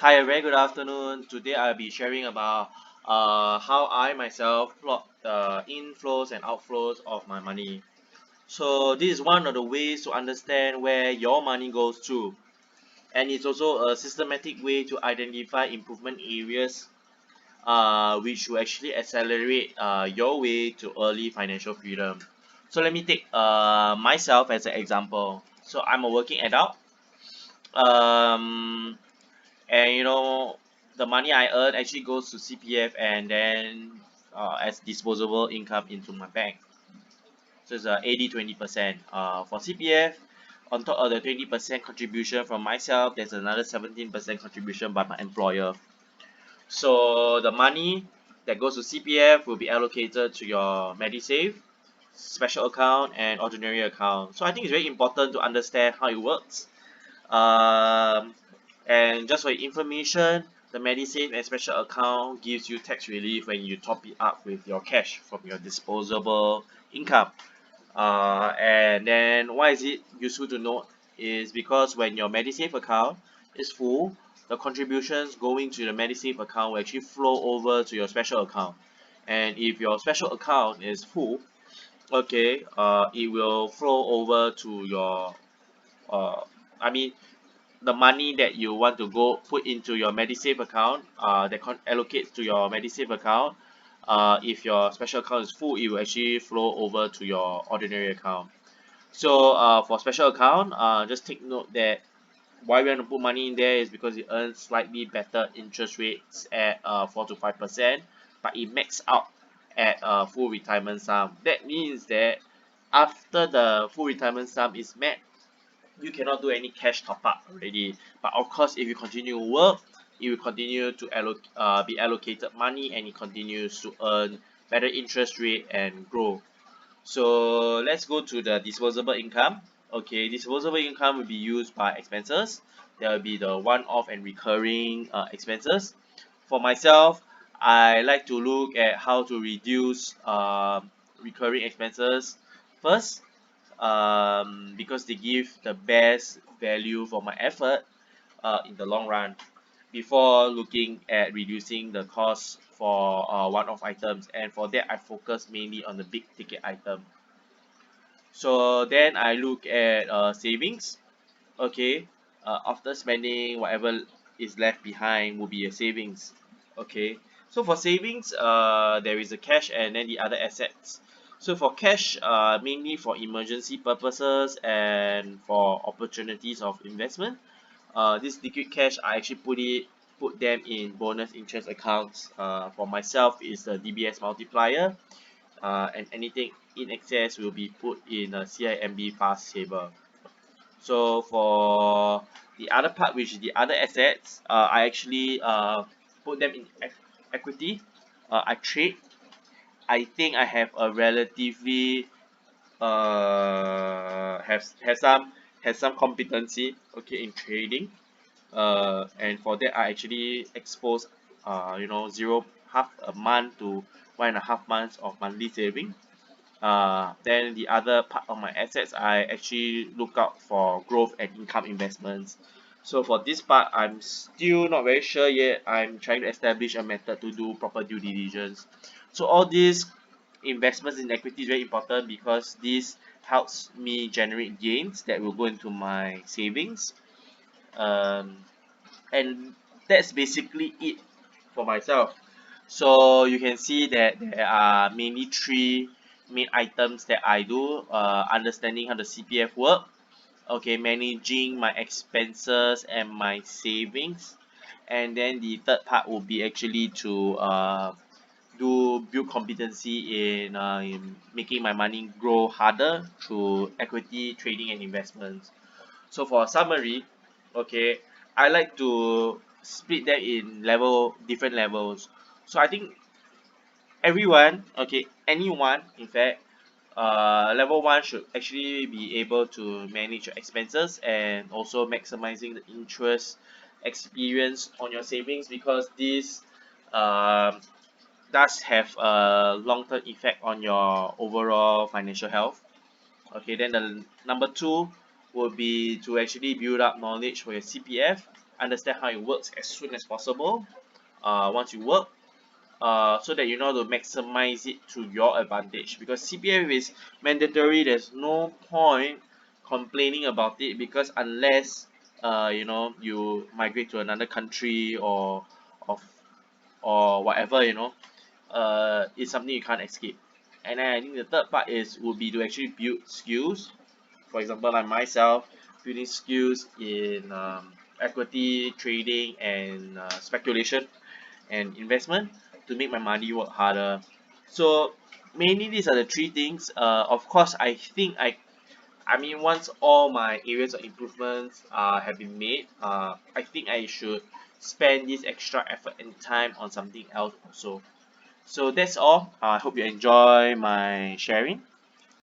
Hi, a very good afternoon. Today I'll be sharing about how I myself plot the inflows and outflows of my money. So this is one of the ways to understand where your money goes to, and it's also a systematic way to identify improvement areas, which will actually accelerate your way to early financial freedom. So let me take myself as an example. So I'm a working adult. Um, and the money I earn actually goes to CPF and then as disposable income into my bank. So it's 80-20%. For CPF, on top of the 20% contribution from myself, there's another 17% contribution by my employer. So the money that goes to CPF will be allocated to your MediSave, special account, and ordinary account. So I think it's very important to understand how it works. Um, and just for your information, the MediSave and special account gives you tax relief when you top it up with your cash from your disposable income. And then why is it useful to note is because when your MediSave account is full, the contributions going to the MediSave account will actually flow over to your special account. And if your special account is full, okay, it will flow over to your uh, I mean the money that you want to go put into your MediSave account, that allocates to your MediSave account. If your special account is full, it will actually flow over to your ordinary account. So for special account, just take note that why we want to put money in there is because it earns slightly better interest rates at 4 to 5%, but it max out at full retirement sum. That means that after the full retirement sum is met, you cannot do any cash top up already. But of course, if you continue to work, it will continue to be allocated money, and it continues to earn better interest rate and grow. So let's go to the disposable income. Okay, disposable income will be used by expenses. There will be the one-off and recurring expenses. For myself, I like to look at how to reduce recurring expenses first, because they give the best value for my effort in the long run, before looking at reducing the cost for one-off items. And for that, I focus mainly on the big ticket item. So then I look at savings. Okay, after spending whatever is left behind will be a savings. Okay, so for savings, there is a cash and then the other assets. So for cash, mainly for emergency purposes and for opportunities of investment. This liquid cash, I actually put them in bonus interest accounts. For myself is the DBS multiplier, and anything in excess will be put in a CIMB fast saver. So for the other part, which is the other assets, I actually put them in equity. I trade. I think I have a relatively have some competency, okay, in trading. And for that, I actually expose zero half a month to 1.5 months of monthly saving. Then the other part of my assets, I actually look out for growth and income investments. So for this part, I'm still not very sure yet. I'm trying to establish a method to do proper due diligence. So all these investments in equity is very important because this helps me generate gains that will go into my savings. Um, and that's basically it for myself. So you can see that there are mainly three main items that I do: understanding how the CPF work, okay, managing my expenses and my savings, and then the third part will be actually to build competency in making my money grow harder through equity trading and investments. So for a summary, okay, I like to split that in different levels. So I think everyone, okay, anyone, in fact, level one should actually be able to manage your expenses and also maximizing the interest experience on your savings, because this um, does have a long-term effect on your overall financial health. Okay, then the number two would be to actually build up knowledge for your CPF. understand how it works as soon as possible once you work, so that you know how to maximize it to your advantage, because CPF is mandatory. There's no point complaining about it, because unless you know, you migrate to another country of or whatever, you know, it's something you can't escape. And then I think the third part is would be to actually build skills. For example, like myself, building skills in equity trading and speculation and investment to make my money work harder. So mainly these are the three things. Of course, I mean, once all my areas of improvements have been made, I think I should spend this extra effort and time on something else also. So that's all. I hope you enjoy my sharing.